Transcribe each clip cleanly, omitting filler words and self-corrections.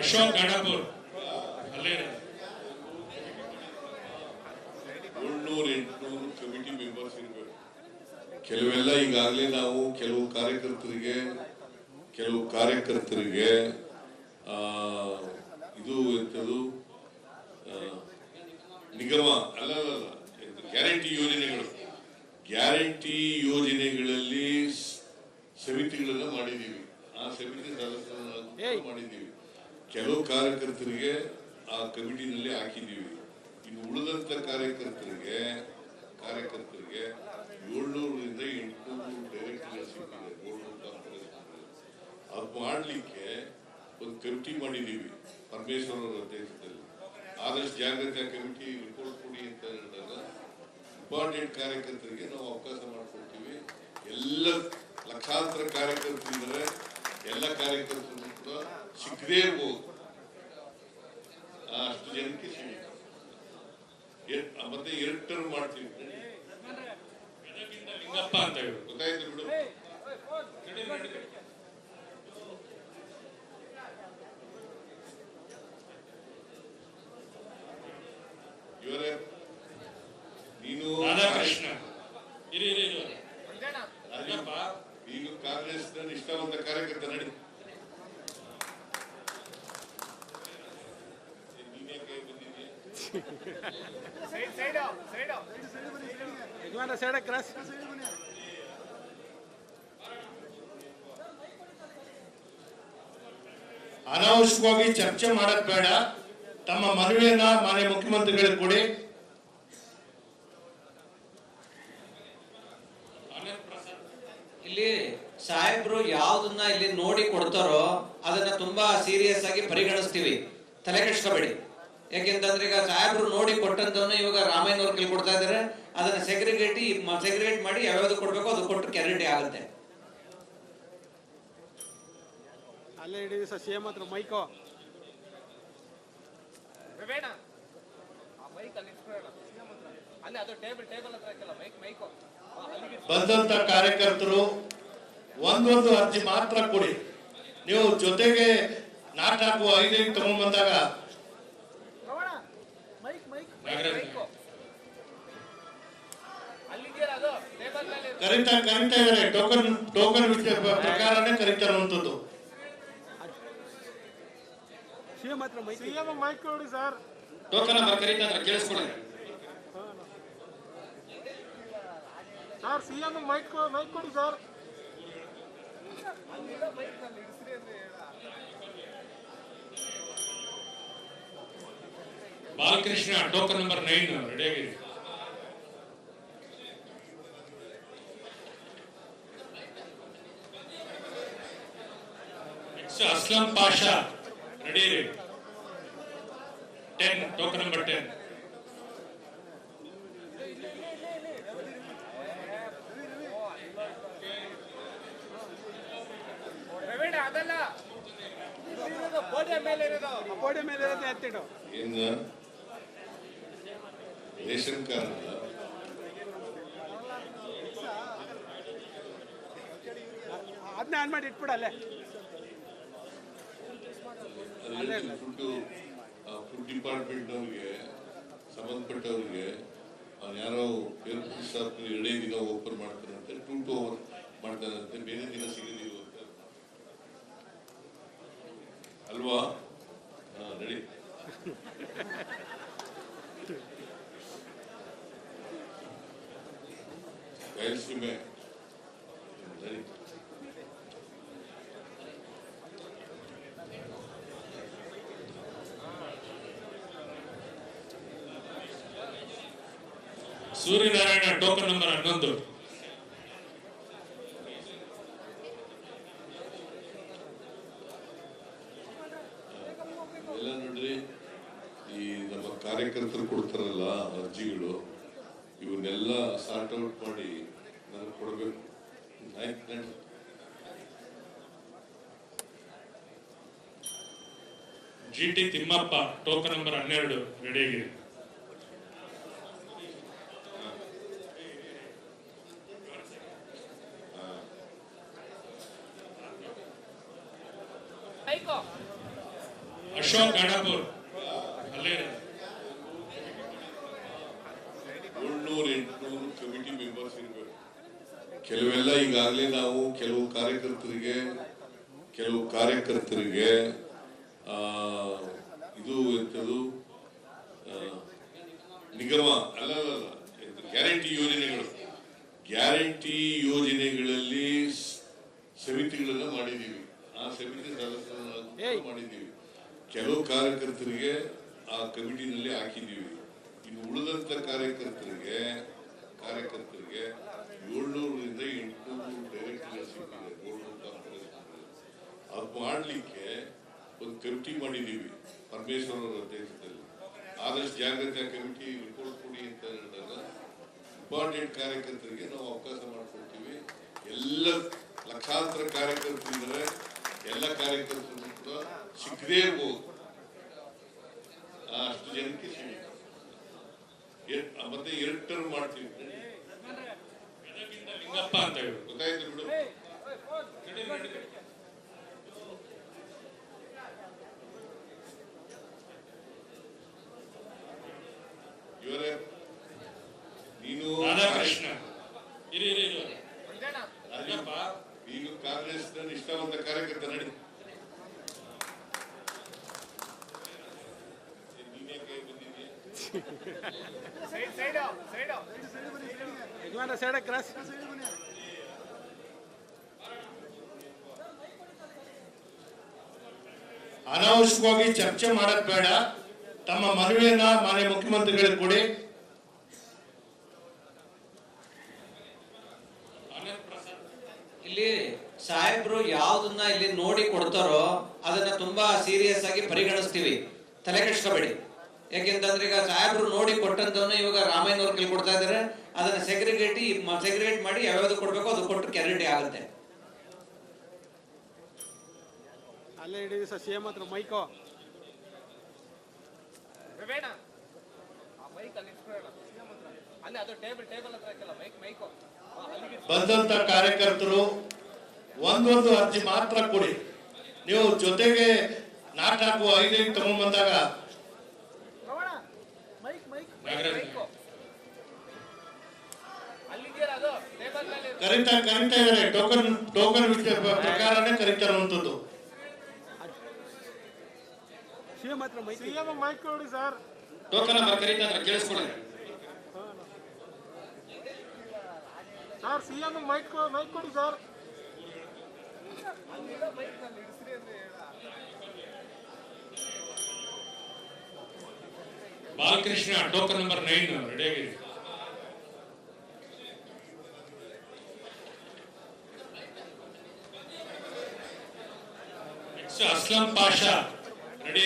ಅಶೋಕ್ ಗಣಪುರ್ ಅಲ್ಲೇ 700-800 committee members ಇರಬೇಕು. ಕೆಲವೆಲ್ಲ ಈಗಾಗಲೇ ನಾವು ಕೆಲವು ಕಾರ್ಯಕರ್ತರಿಗೆ ಇದು ಎಂತದು ನಿಗಮ ಅಲ್ಲ ಗ್ಯಾರಂಟಿ ಯೋಜನೆಗಳಲ್ಲಿ ಸಮಿತಿಗಳನ್ನ ಮಾಡಿದೀವಿ. ಆ ಸಮಿತಿ ಸದಸ್ಯರನ್ನ ಮಾಡಿದೀವಿ. ಕೆಲವು ಕಾರ್ಯಕರ್ತರಿಗೆ ಆ ಕಮಿಟಿನಲ್ಲಿ ಹಾಕಿದೀವಿ. ಇನ್ನು ಉಳಿದಂತ ಕಾರ್ಯಕರ್ತರಿಗೆ 700ರಿಂದ 800 ಡೈರೆಕ್ಟರ್ ಸಿಕ್ಕಿದೆ. ಅದು ಮಾಡ್ಲಿಕ್ಕೆ ಒಂದು ಕಮಿಟಿ ಮಾಡಿದೀವಿ ಪರಮೇಶ್ವರ್ ಅವರ ಅಧ್ಯಕ್ಷತೆಯಲ್ಲಿ. ಆದಷ್ಟು ಜಾಗೃತಿ ಕಮಿಟಿ ರಿಪೋರ್ಟ್ ಕೊಡಿ ಅಂತ ಹೇಳಿದಾಗ ಇಂಪಾರ್ಟೆಂಟ್ ಕಾರ್ಯಕರ್ತರಿಗೆ ನಾವು ಅವಕಾಶ ಮಾಡಿಕೊಡ್ತೀವಿ. ಎಲ್ಲ ಲಕ್ಷಾಂತರ ಕಾರ್ಯಕರ್ತರಿದ್ದಾರೆ. ಎಲ್ಲ ಕಾರ್ಯಕರ್ತರು ಕೂಡ ಸಿಕ್ಕದೇ ಇರ್ಬೋದು. ಅಷ್ಟು ಜನಕ್ಕೆ ಸಿಗುತ್ತೆ. ಮತ್ತೆ 2 ಟರ್ಮ್ ಮಾಡ್ತೀವಿ. ಲಿಂಗಪ್ಪ ಅಂತ ಹೇಳಿ ಗೊತ್ತಾಯ್ತು ಬಿಡು. ಇವರೇ ನೀನು ರಾಧಾಕೃಷ್ಣ ನೀನು ಕಾಂಗ್ರೆಸ್ ನಿಷ್ಠಾವಂತ ಕಾರ್ಯಕರ್ತ ನಡಿ. ನೀನೇ ಕೈ ಬಂದಿದ್ಯಾ? ಅನಾವಶ್ಯಕವಾಗಿ ಚರ್ಚೆ ಮಾಡಕ್ ಬೇಡ. ತಮ್ಮ ಮನವಿಯನ್ನ ಮಾನ್ಯ ಮುಖ್ಯಮಂತ್ರಿಗಳಿಗೆ ಕೊಡಿ. ಇಲ್ಲಿ ಸಾಹೇಬ್ರು ಯಾವ್ದನ್ನ ಇಲ್ಲಿ ನೋಡಿ ಕೊಡ್ತಾರೋ ಅದನ್ನ ತುಂಬಾ ಸೀರಿಯಸ್ ಆಗಿ ಪರಿಗಣಿಸ್ತೀವಿ. ತಲೆ ಕೆಡಿಸ್ಕೋಬೇಡಿ. ಯಾಕೆಂತಂದ್ರೆ ಈಗ ಸಾಹೇಬ್ರು ನೋಡಿ ಕೊಟ್ಟಂತವನ್ನ ಇವಾಗ ರಾಮಯ್ಯನವ್ರ ಕೈ ಕೊಡ್ತಾ ಇದಾರೆ. ಅದನ್ನ ಸೆಗ್ರಿಗೇಟ್ ಮಾಡಿ ಯಾವ್ಯಾವ್ದು ಕೊಡ್ಬೇಕು ಅದು ಕೊಟ್ಟು ಗ್ಯಾರಂಟಿ ಆಗುತ್ತೆ. ಅಲ್ಲೇ ಹಿಡಿದು ಸಿಎಂ ಹತ್ರ ಮೈಕೋ ಬಂದಂತ ಕಾರ್ಯಕರ್ತರು ಒಂದೊಂದು ಅರ್ಜಿ ಮಾತ್ರ ಕೊಡಿ. ನೀವು ಜೊತೆಗೆ ನಾಟಕ 5 ತಗೊಂಡ್ ಬಂದಾಗ ಕರೀತಾ ಇದಾರೆ. ಟೋಕನ್ ಪ್ರಕಾರನೇ ಕರೀತಾರಂತದ್ದು. ಮೈಕ್ ಕೊಡಿ ಸರ್. ಟೋಕನ್ ನಂಬರ್ ಕರೀತಾ ಇದ್ದಾರೆ, ಕೇಳಿಸ್ಕೊಳ್ಳಿ ಸರ್. ಸಿಎಂ ಮೈಕ್ ಕೊಡಿ ಸರ್. ಬಾಲಕೃಷ್ಣ ಟೋಕನ್ ನಂಬರ್ 9 ರೆಡಿಯಾಗಿರಿ. Aslam Pasha ready. 10 token number 10. Ration card ಅದನ್ನ ಆನ್ ಮಾಡಿ ಇಟ್ಬಿಡಲ್ಲೇ. ಫುಡ್ ಡಿಪಾರ್ಟ್ಮೆಂಟ್ ಅವ್ರಿಗೆ ಸಂಬಂಧಪಟ್ಟವ್ರಿಗೆ ಯಾರೋ 2 ದಿನ ಓಪನ್ ಮಾಡ್ತಾರಂತೆ. 2 to 1 ಮಾಡ್ತಾರಂತೆ. ಬೇರೆ ದಿನ ಸಿಗಲಿಲ್ಲ ಅಂತ ಅಲ್ವಾ? Ready. Bayaluseeme ready. Suryanarayana token number 11. ಎಲ್ಲ ನೋಡ್ರಿ, ಈ ನಮ್ಮ ಕಾರ್ಯಕರ್ತರು ಕೊಡ್ತಾರಲ್ಲ ಅರ್ಜಿಗಳು, ಇವನ್ನೆಲ್ಲ ಸಾರ್ಟ್ ಔಟ್ ಮಾಡಿ ನನಗೆ ಕೊಡಬೇಕು. GT ತಿಮ್ಮಪ್ಪ ಟೋಕನ್ ನಂಬರ್ 12 ರೆಡಿಯಾಗಿರಿ. ಅಶೋಕ್ ಗಣಪುರ್ ಅಲ್ಲೇ 700-800 ಕಮಿಟಿ ಮೆಂಬರ್ಸ್ ಇರಬೇಕು. ಕೆಲವೆಲ್ಲ ಈಗಾಗಲೇ ನಾವು ಕೆಲವು ಕಾರ್ಯಕರ್ತರಿಗೆ ಇದು ಎಂತದು ನಿಗಮ ಅಲ್ಲ ಗ್ಯಾರಂಟಿ ಯೋಜನೆಗಳಲ್ಲಿ ಸಮಿತಿಗಳನ್ನ ಮಾಡಿದೀವಿ. ಆ ಸಮಿತಿ ಸದಸ್ಯರನ್ನ ಮಾಡಿದೀವಿ. ಕೆಲವು ಕಾರ್ಯಕರ್ತರಿಗೆ ಆ ಕಮಿಟಿನಲ್ಲಿ ಹಾಕಿದೀವಿ. ಇನ್ನು ಉಳಿದಂತ ಕಾರ್ಯಕರ್ತರಿಗೆ 700ರಿಂದ 800 ಡೈರೆಕ್ಟರ್ ಸಿಕ್ಕಿದೆ. ಅದು ಮಾಡ್ಲಿಕ್ಕೆ ಒಂದು ಕಮಿಟಿ ಮಾಡಿದೀವಿ ಪರಮೇಶ್ವರ್ ಅವರ ಅಧ್ಯಕ್ಷತೆಯಲ್ಲಿ. ಆದಷ್ಟು ಜಾಗ್ರತೆ ಕಮಿಟಿ ರಿಪೋರ್ಟ್ ಕೊಡಿ ಅಂತ ಹೇಳಿದಾಗ ಇಂಪಾರ್ಟೆಂಟ್ ಕಾರ್ಯಕರ್ತರಿಗೆ ನಾವು ಅವಕಾಶ ಮಾಡಿಕೊಡ್ತೀವಿ. ಎಲ್ಲ ಲಕ್ಷಾಂತರ ಕಾರ್ಯಕರ್ತರಿದ್ದಾರೆ. ಎಲ್ಲ ಕಾರ್ಯಕರ್ತರು ಕೂಡ ಸಿಕ್ಕದೇ ಇರ್ಬೋದು. ಅಷ್ಟು ಜನಕ್ಕೆ ಸಿಗುತ್ತೆ. ಮತ್ತೆ 2 ಟರ್ಮ್ ಮಾಡ್ತೀವಿ. ಲಿಂಗಪ್ಪ ಅಂತ ಹೇಳಿ ಗೊತ್ತಾಯ್ತು ಬಿಡು. ಇವರೇ ನೀನು ರಾಧಾಕೃಷ್ಣ ಇರಿ ನೀನು ಕಾಂಗ್ರೆಸ್ ನಿಷ್ಠಾವಂತ ಕಾರ್ಯಕರ್ತ ನಡಿ. ನೀನೇ ಕೈ ಬಂದಿದ್ಯಾ? ಯಜಮಾನ ಸೈಡ್ ಕ್ರಾಸ್. ಅನಾವಶ್ಯಕವಾಗಿ ಚರ್ಚೆ ಮಾಡಕ್ ಬೇಡ. ತಮ್ಮ ಮನವಿಯನ್ನ ಮಾನ್ಯ ಮುಖ್ಯಮಂತ್ರಿಗಳಿಗೆ ಕೊಡಿ. ಇಲ್ಲಿ ಸಾಹೇಬ್ರು ಯಾವ್ದನ್ನ ಇಲ್ಲಿ ನೋಡಿ ಕೊಡ್ತಾರೋ ಅದನ್ನ ತುಂಬಾ ಸೀರಿಯಸ್ ಆಗಿ ಪರಿಗಣಿಸ್ತೀವಿ. ತಲೆ ಕೆಡಿಸ್ಕೋಬೇಡಿ. ಯಾಕೆಂತಂದ್ರೆ ಈಗ ಸಾಹೇಬ್ರು ನೋಡಿ ಕೊಟ್ಟಂತವನ್ನ ಇವಾಗ ರಾಮಯ್ಯನವ್ರ ಕೈ ಕೊಡ್ತಾ ಇದಾರೆ. ಅದನ್ನ ಸೆಗ್ರಿಗೇಟ್ ಮಾಡಿ ಯಾವ್ಯಾವ್ದು ಕೊಡ್ಬೇಕು ಅದು ಕೊಟ್ಟು ಗ್ಯಾರಂಟಿ ಆಗುತ್ತೆ. ಅಲ್ಲೇ ಹಿಡಿದು ಸರ್ ಸಿಎಂ ಹತ್ರ ಮೈಕೋ. ಬಂದಂತ ಕಾರ್ಯಕರ್ತರು ಒಂದೊಂದು ಅರ್ಜಿ ಮಾತ್ರ ಕೊಡಿ. ನೀವು ಜೊತೆಗೆ 4-5 ತಗೊಂಡ್ ಬಂದಾಗ ಕರೀತಾ ಇದಾರೆ. ಟೋಕನ್ ಪ್ರಕಾರನೇ ಕರೀತಾರಂತದ್ದು. ಸಿಎಂ ಹತ್ರ ಮೈಕ್ ಕೊಡಿ ಸರ್. ಟೋಕನ್ ನಂಬರ್ ಕರೀತಾ ಇದ್ದಾರೆ, ಕೇಳಿಸ್ಕೊಳ್ಳಿ. ಸರ್ ಸಿಎಂ ಮೈಕ್ ಕೊಡಿ ಸರ್. ಬಾಲಕೃಷ್ಣ ಟೋಕನ್ ನಂಬರ್ 9 ರೆಡಿಯಾಗಿರಿ. Aslam Pasha ready.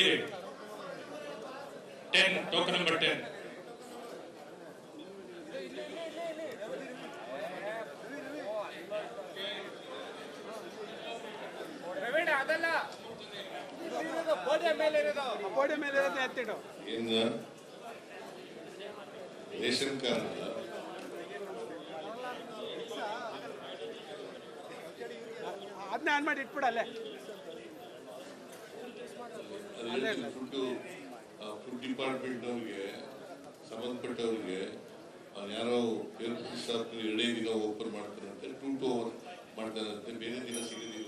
10 token number 10. ಗೋಡೆ ಮೇಲೆ ಎತ್ತಿಡು. ಇನ್ನು ರೇಷನ್ ಕಾರ್ಡ್ ಅದನ್ನ ಆನ್ ಮಾಡಿ ಇಟ್ಬಿಡಲ್ಲೇ. ಫುಡ್ ಡಿಪಾರ್ಟ್ಮೆಂಟ್ ಅವ್ರಿಗೆ ಸಂಬಂಧಪಟ್ಟವ್ರಿಗೆ ಯಾರೋ ಏರ್ಪೋರ್ಟ್ ಸ್ಟಾಫ್ 2 ದಿನ ಓಪನ್ ಮಾಡ್ತಾರಂತೆ. 2 to 1 ಮಾಡ್ತಾರಂತೆ. ಬೇರೆ ದಿನ ಸಿಗೋದಿಲ್ಲ